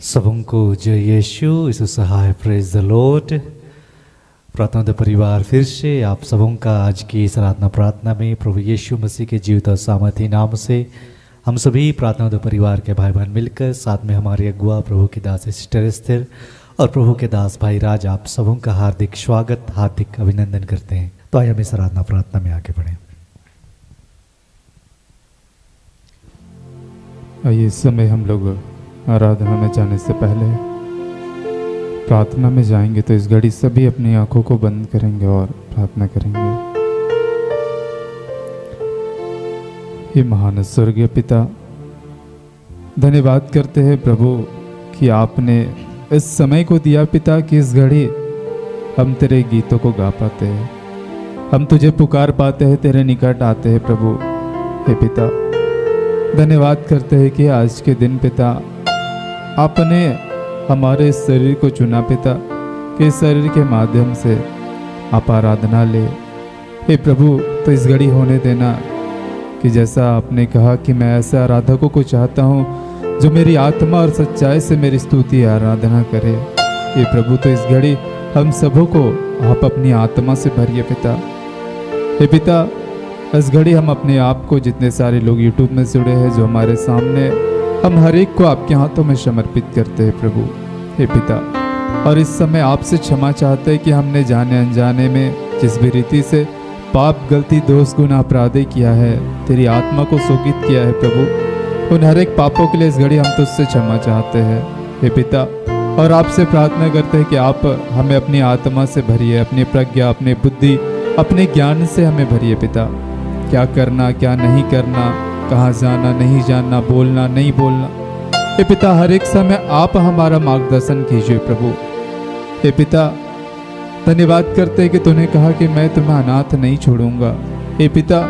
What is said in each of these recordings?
सबको जय यीशु यीशु सहाय praise the Lord. प्रार्थना परिवार फिर से आप सबों का आज की इस आराधना प्रार्थना में प्रभु यीशु मसीह के जीवित और सामर्थी नाम से हम सभी प्रार्थना परिवार के भाई बहन मिलकर साथ में हमारे अगुआ प्रभु के दास सिस्टर स्थिर और प्रभु के दास भाई राज आप सबों का हार्दिक स्वागत हार्दिक अभिनंदन करते हैं। तो आइए हम इस आराधना प्रार्थना में आगे बढ़ें। आइए इस समय हम लोग आराधना में जाने से पहले प्रार्थना में जाएंगे, तो इस घड़ी सभी अपनी आंखों को बंद करेंगे और प्रार्थना करेंगे। हे महान स्वर्गीय पिता, धन्यवाद करते हैं प्रभु कि आपने इस समय को दिया पिता कि इस घड़ी हम तेरे गीतों को गा पाते हैं, हम तुझे पुकार पाते हैं, तेरे निकट आते हैं प्रभु। हे पिता, धन्यवाद करते हैं कि आज के दिन पिता आपने हमारे शरीर को चुना पिता, कि शरीर के माध्यम से आप आराधना ले। हे प्रभु, तो इस घड़ी होने देना कि जैसा आपने कहा कि मैं ऐसे आराधकों को चाहता हूँ जो मेरी आत्मा और सच्चाई से मेरी स्तुति आराधना करे। हे प्रभु, तो इस घड़ी हम सबों को आप अपनी आत्मा से भरिए पिता। हे पिता, इस घड़ी हम अपने आप को, जितने सारे लोग यूट्यूब में जुड़े हैं, जो हमारे सामने, हम हर एक को आपके हाथों में समर्पित करते हैं प्रभु। हे पिता, और इस समय आपसे क्षमा चाहते हैं कि हमने जाने अनजाने में जिस भी रीति से पाप, गलती, दोष, गुनाह, अपराध किया है, तेरी आत्मा को शोकित किया है प्रभु, उन हर एक पापों के लिए इस घड़ी हम तुझसे क्षमा चाहते हैं। हे पिता, और आपसे प्रार्थना करते हैं कि आप हमें अपनी आत्मा से भरिए, अपनी प्रज्ञा, अपनी बुद्धि, अपने ज्ञान से हमें भरिए पिता। क्या करना, क्या नहीं करना, कहाँ जाना, नहीं जाना, बोलना, नहीं बोलना, हे पिता, हर एक समय आप हमारा मार्गदर्शन कीजिए प्रभु। हे पिता, धन्यवाद करते हैं कि तूने कहा कि मैं तुम्हें अनाथ नहीं छोड़ूंगा। हे पिता,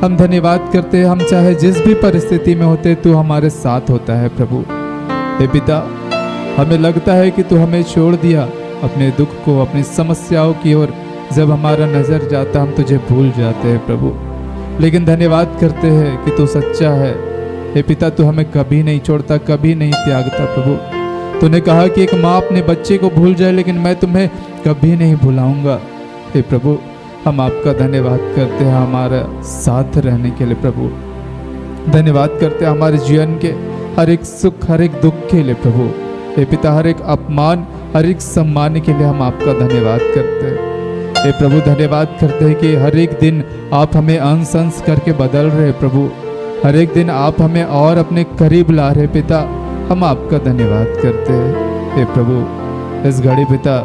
हम धन्यवाद करते हैं, हम चाहे जिस भी परिस्थिति में होते तू हमारे साथ होता है प्रभु। हे पिता, हमें लगता है कि तू हमें छोड़ दिया, अपने दुख को, अपनी समस्याओं की ओर जब हमारा नजर जाता हम तुझे भूल जाते हैं प्रभु, लेकिन धन्यवाद करते हैं कि तू सच्चा है। हे पिता, तू हमें कभी नहीं छोड़ता, कभी नहीं त्यागता प्रभु। तूने कहा कि एक माँ अपने बच्चे को भूल जाए, लेकिन मैं तुम्हें कभी नहीं भुलाऊंगा। हे प्रभु, हम आपका धन्यवाद करते हैं हमारे साथ रहने के लिए प्रभु। धन्यवाद करते हैं हमारे जीवन के हर एक सुख, हर एक दुख के लिए प्रभु। हे पिता, हर एक अपमान, हर एक सम्मान के लिए हम आपका धन्यवाद करते हैं। हे प्रभु, धन्यवाद करते हैं कि हर एक दिन आप हमें अंश अंश करके बदल रहे प्रभु, हर एक दिन आप हमें और अपने करीब ला रहे पिता, हम आपका धन्यवाद करते हैं। हे प्रभु, इस घड़ी पिता,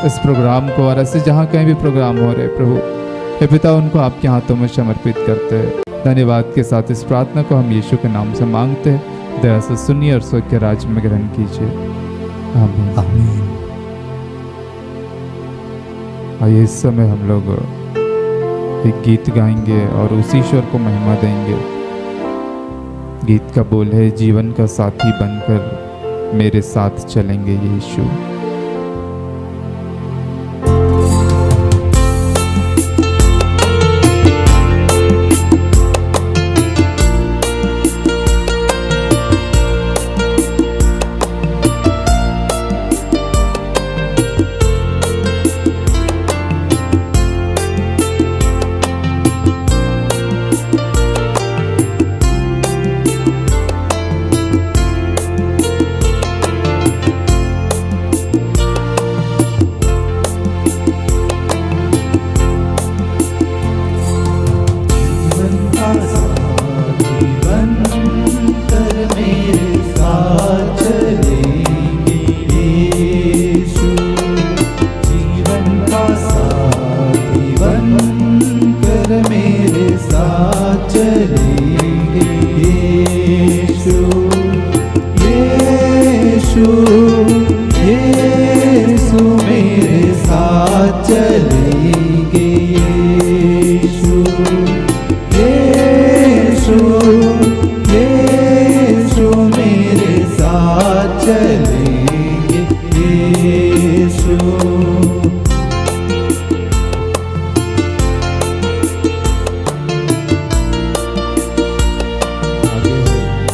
इस प्रोग्राम को और ऐसे जहाँ कहीं भी प्रोग्राम हो रहे प्रभु, हे पिता, उनको आपके हाथों में समर्पित करते हैं। धन्यवाद के साथ इस प्रार्थना को हम यीशु के नाम से मांगते हैं। दया से सुनिए और स्वर्ग के राज्य में ग्रहण कीजिए। आमीन। आमीन। आइए इस समय हम लोग एक गीत गाएंगे और उस ईश्वर को महिमा देंगे। गीत का बोल है, जीवन का साथी बनकर मेरे साथ चलेंगे यीशु।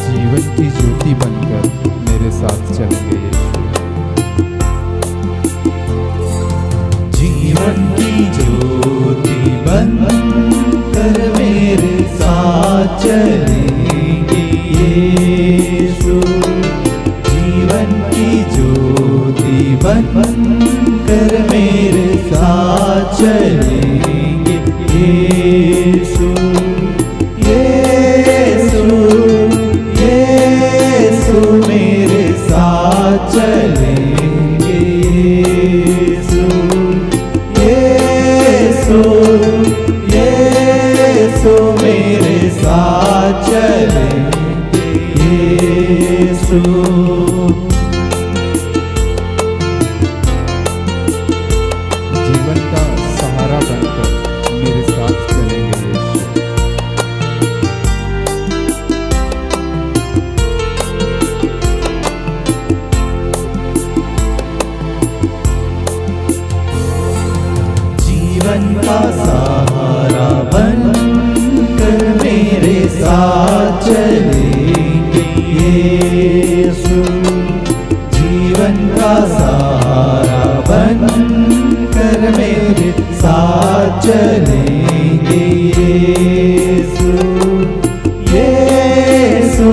जीवन की ज्योति बनकर मेरे साथ चलेंगे। चलेंगे यीशु यीशु यीशु मेरे साथ चलेंगे यीशु। जीवन का सहारा बनकर मेरे साथ चलेंगे यीशु। जीवन का सहारा बनकर मेरे साथ चलेंगे यीशु। जीवन का सहारा बनकर मेरे साथ चलेंगे यीशु यीशु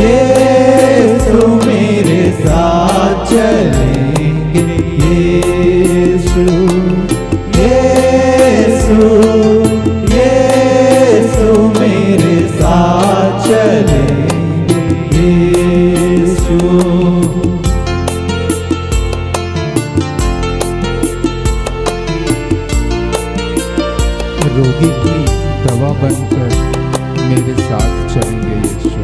यीशु मेरे साथ चलेंगे यीशु यीशु यीशु मेरे साथ चलेंगे यीशु। रोगी की दवा बनकर मेरे साथ चलेंगे यीशु।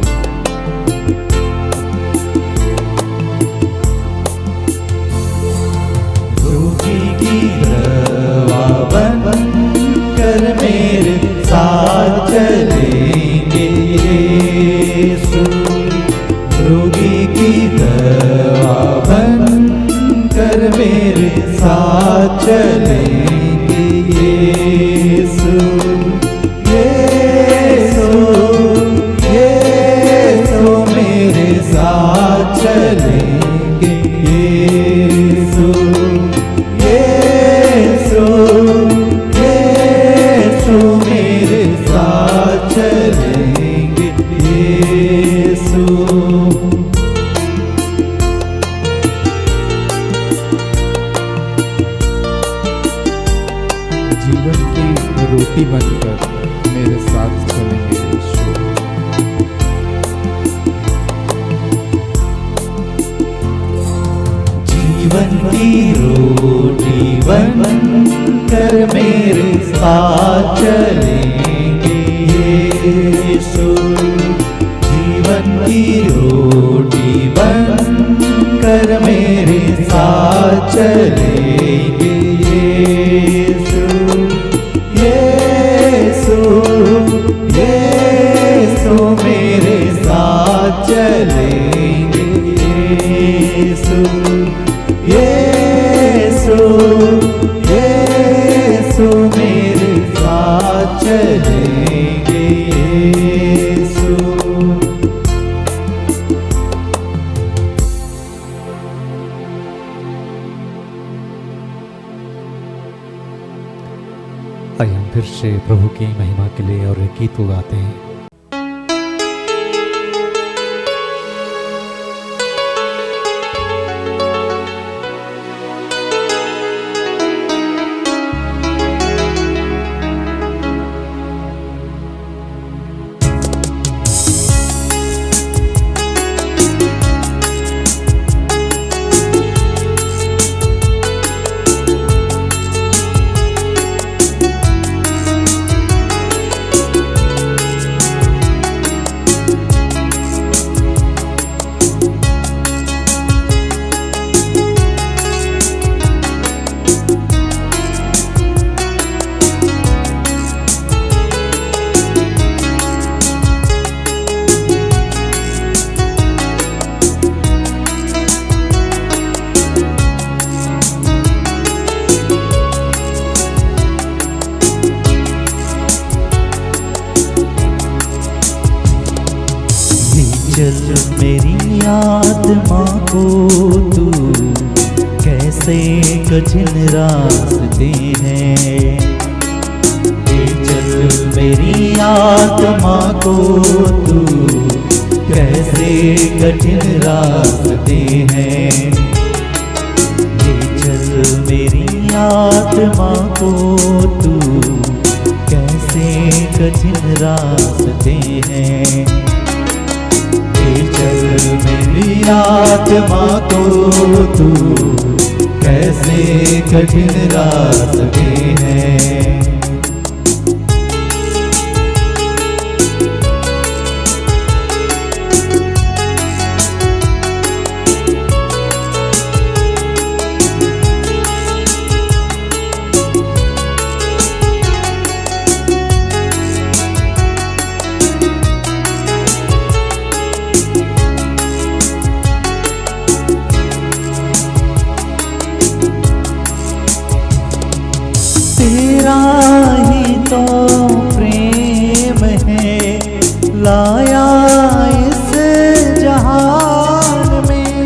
रोगी की दवा बनकर मेरे साथ चलेंगे यीशु। रोगी की दवा बनकर मेरे साथ चलेंगे यीशु यीशु यीशु मेरे साथ चलेंगे यीशु यीशु यीशु मेरे साथ चलेंगे यीशु। जीवन की रोटी बनकर मेरे साथ चलेंगे यीशु। जीवन की रोटी बनकर मेरे साथ चलेंगे यीशु। जीवन की रोटी बनकर मेरे साथ चलेंगे यीशु यीशु यीशु मेरे साथ चलेंगे यीशु यीशु यीशु मेरे साथ चलेंगे यीशु। आइए हम फिर से प्रभु की महिमा के लिए और एक गीत गाते हैं। चल मेरी आत्मा को तू कैसे कठिन रास्ते हैं। ले चल मेरी आत्मा को तू कैसे कठिन रास्ते हैं। ले चल मेरी आत्मा को तू कैसे कठिन रास्ते हैं। चल मेरी आत्मा को तू कैसे कठिन रास्ते हैं। तेरा ही तो प्रेम है लाया इस जहान में,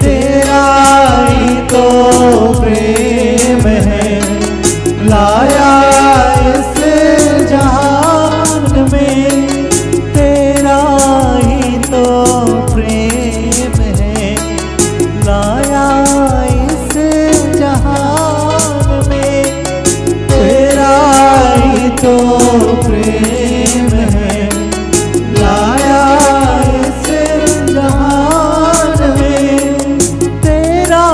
तेरा ही तो प्रेम है लाया इस जहान में, तेरा ही तो प्रेम है लाया इस जहान में, तेरा ही तो प्रेम है लाया इस जहान में, तेरा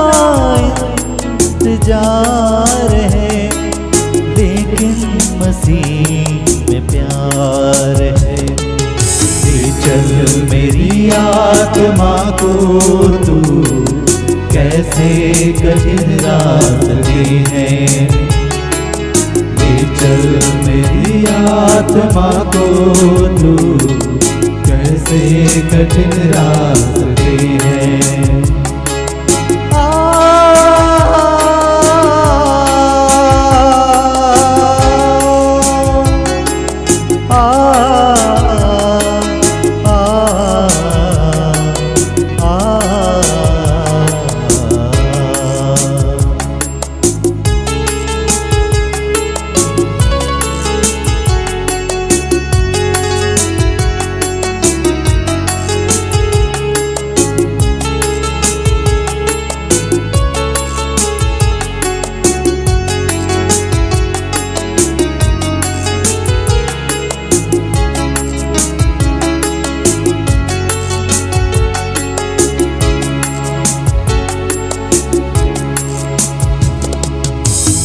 इंतजार है लेकिन मसीह में प्यार है। ले चल मेरी आत्मा को तू कैसे कठिन रास्ते हैं। चल मेरी आत्मा को तू कैसे कठिन रास्ते हैं।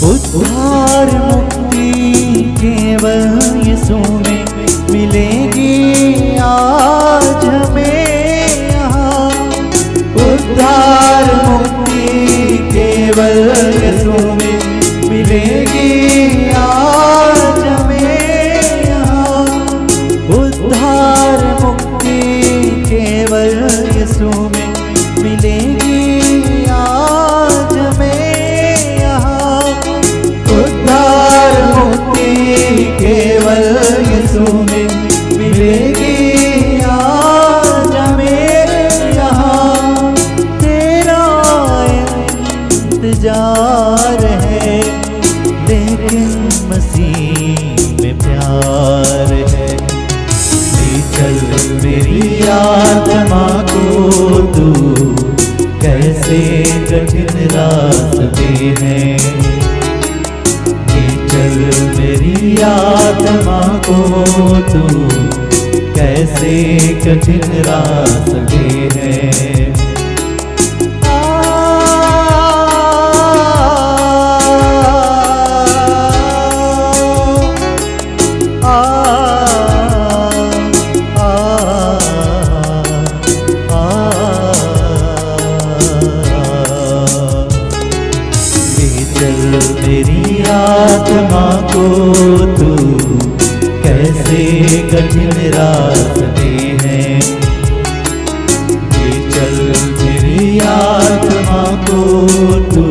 उद्धार मुक्ति केवल यीशु में मिलेगी आज हमें यहाँ। उद्धार मुक्ति केवल यीशु में मिलेगी आज हमें यहाँ। उद्धार मुक्ति केवल यीशु में मिलेगी आज हमें। केवल यीशु में मिलेगी आज हमें यहाँ। तेरा इंतजार है लेकिन मसीह में प्यार है। ले चल मेरी आत्मा को तू कैसे कठिन रास्ते हैं। चल मेरी आत्मा को तू कैसे कठिन रास्ते हैं। मेरी आत्मा को तू कैसे कठिन रास्ते हैं। ये चल मेरी आत्मा को तू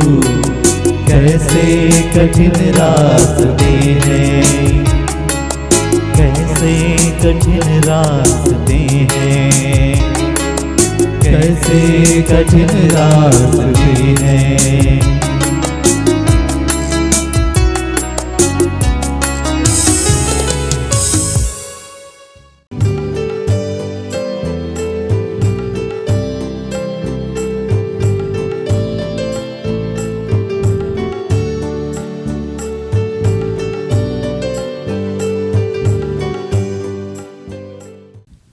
कैसे कठिन रास्ते हैं। कैसे कठिन रास्ते हैं। कैसे कठिन रास्ते हैं।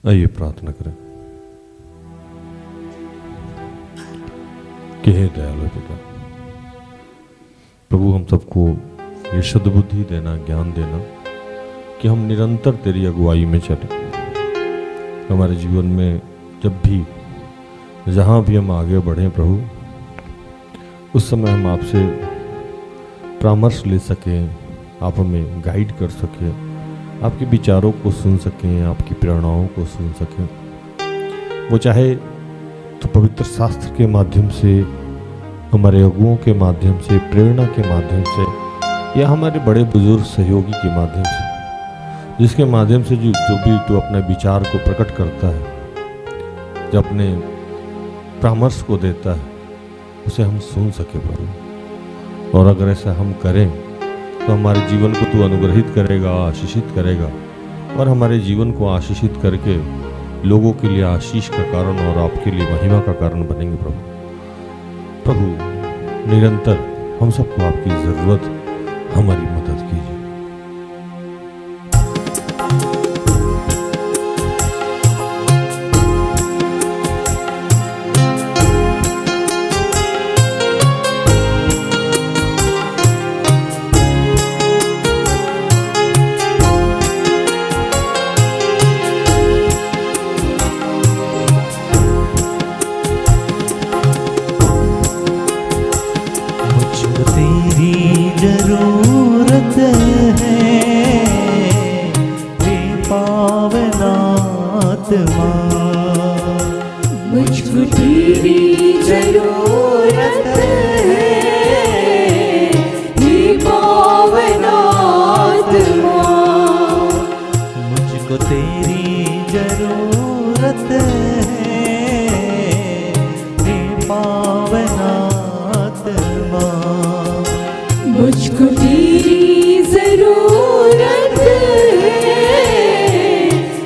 आइए प्रार्थना करें। कि हे दयालु पिता, प्रभु हम सबको ये शुद्ध बुद्धि देना, ज्ञान देना कि हम निरंतर तेरी अगुवाई में चले। हमारे जीवन में जब भी जहाँ भी हम आगे बढ़ें प्रभु, उस समय हम आपसे परामर्श ले सकें, आप हमें गाइड कर सकें, आपके विचारों को सुन सकें, आपकी प्रेरणाओं को सुन सकें। वो चाहे तो पवित्र शास्त्र के माध्यम से, हमारे अगुओं के माध्यम से, प्रेरणा के माध्यम से, या हमारे बड़े बुजुर्ग सहयोगी के माध्यम से, जिसके माध्यम से जो भी तू अपने विचार को प्रकट करता है, जो अपने परामर्श को देता है, उसे हम सुन सके प्रभु। और अगर ऐसा हम करें तो हमारे जीवन को तू अनुग्रहित करेगा, आशीषित करेगा, और हमारे जीवन को आशीषित करके लोगों के लिए आशीष का कारण और आपके लिए महिमा का कारण बनेंगे प्रभु। प्रभु निरंतर हम सबको आपकी ज़रूरत, हमारी मदद कीजिए। जरूरत है हे पावनात्मा, मुझको तेरी जरूरत है हे पावनात्मा, मुझको तेरी जरूरत है हे पावनात्मा, मुझको तेरी जरूरत है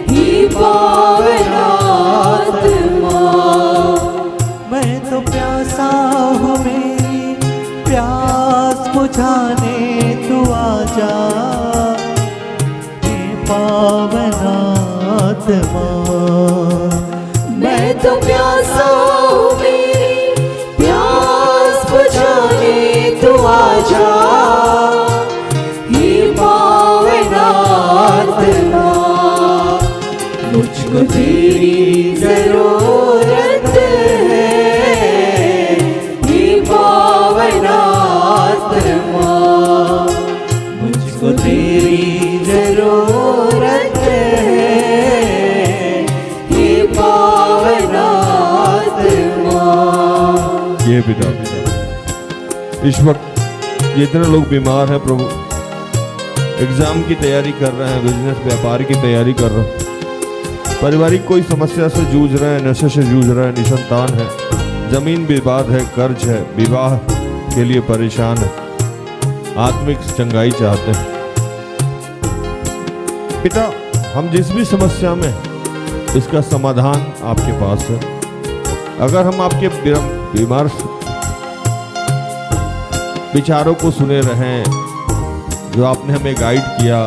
हे पावनात्मा। मैं तो प्यासा हूँ, मेरी प्यास बुझाने तू आजा हे पावनात्मा। मैं तो प्यासा हूँ, मेरी प्यास बुझाने तू आजा हे पावनात्मा, मुझको तेरी जरूरत है हे पावनात्मा, मुझको तेरी जरूरत है हे पावनात्मा। ये पिता इस वक्त जितने लोग बीमार हैं प्रभु, एग्जाम की तैयारी कर रहे हैं, बिजनेस व्यापार की तैयारी कर रहे हैं, पारिवारिक कोई समस्या से जूझ रहे हैं, नशे से जूझ रहे हैं, निसंतान है, जमीन विवाद है, कर्ज है, विवाह के लिए परेशान है, आत्मिक चंगाई चाहते हैं पिता, हम जिस भी समस्या में इसका समाधान आपके पास है। अगर हम आपके बीमार विचारों को सुने रहें, जो आपने हमें गाइड किया,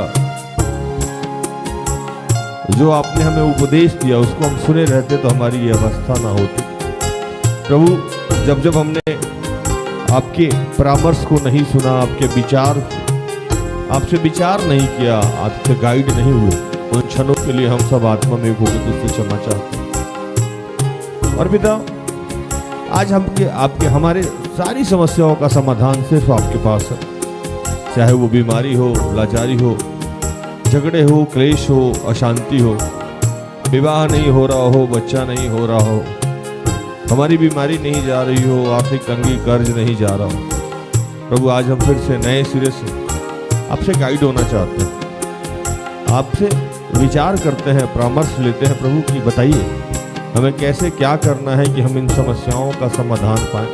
जो आपने हमें उपदेश दिया, उसको हम सुने रहते तो हमारी ये अवस्था ना होती प्रभु। जब जब हमने आपके परामर्श को नहीं सुना, आपके विचार, आपसे विचार नहीं किया, आपसे गाइड नहीं हुए, उन क्षणों के लिए हम सब आत्मा में होकर तुझसे क्षमा चाहते हैं। और पिता आज आपके हमारे सारी समस्याओं का समाधान सिर्फ आपके पास है, चाहे वो बीमारी हो, लाचारी हो, झगड़े हो, क्लेश हो, अशांति हो, विवाह नहीं हो रहा हो, बच्चा नहीं हो रहा हो, हमारी बीमारी नहीं जा रही हो, आर्थिक तंगी, कर्ज नहीं जा रहा हो प्रभु, आज हम फिर से नए सिरे से आपसे गाइड होना चाहते हैं, आपसे विचार करते हैं, परामर्श लेते हैं प्रभु की बताइए हमें कैसे क्या करना है कि हम इन समस्याओं का समाधान पाएं।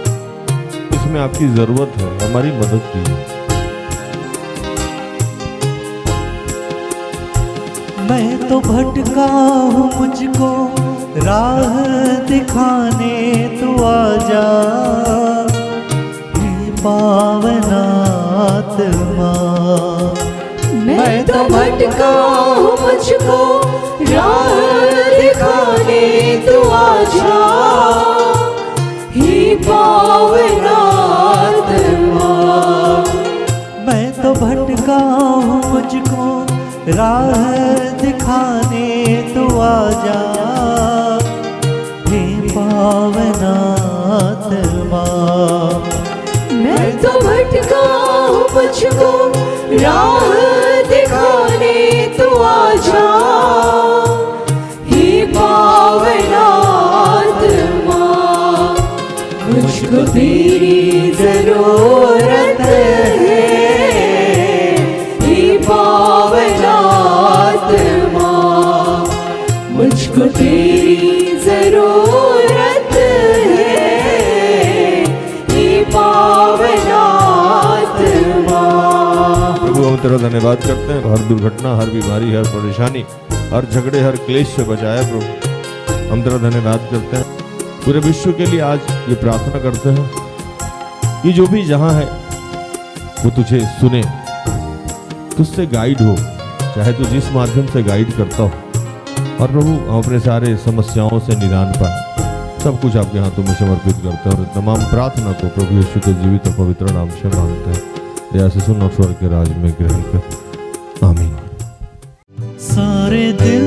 इसमें आपकी ज़रूरत है, हमारी मदद कीजिए। मैं तो भटका हूँ, मुझको राह दिखाने तू आजा हे पावनात्मा। मैं तो भटका हूँ, मुझको राह दिखाने तू आजा हे पावनात्मा, राह दिखाने तू आजा, हे पावनात्मा। मैं तो भटका हूँ, मुझको राह दिखाने तू आजा, हे पावनात्मा। मुझको तेरी जरूरत है, हे पावनात्मा। मुझको तेरी जरूरत है, हे पावनात्मा। प्रभु हम तेरा धन्यवाद करते हैं, हर दुर्घटना, हर बीमारी, हर परेशानी, हर झगड़े, हर क्लेश से बचाया प्रभु। हम तेरा धन्यवाद करते हैं, पूरे विश्व के लिए आज ये प्रार्थना करते हैं कि जो भी जहां है वो तुझे सुने, तुझसे गाइड हो, चाहे तू जिस माध्यम से गाइड करता हो। और प्रभु हम अपने सारे समस्याओं से निदान पाए, सब कुछ आपके हाथों में समर्पित करते हैं और तमाम प्रार्थना को प्रभु यीशु के जीवित और पवित्र नाम से मांगते हैं। दया से सुन और स्वर्ग के राज में ग्रहण कर, आमीन। सारे दिल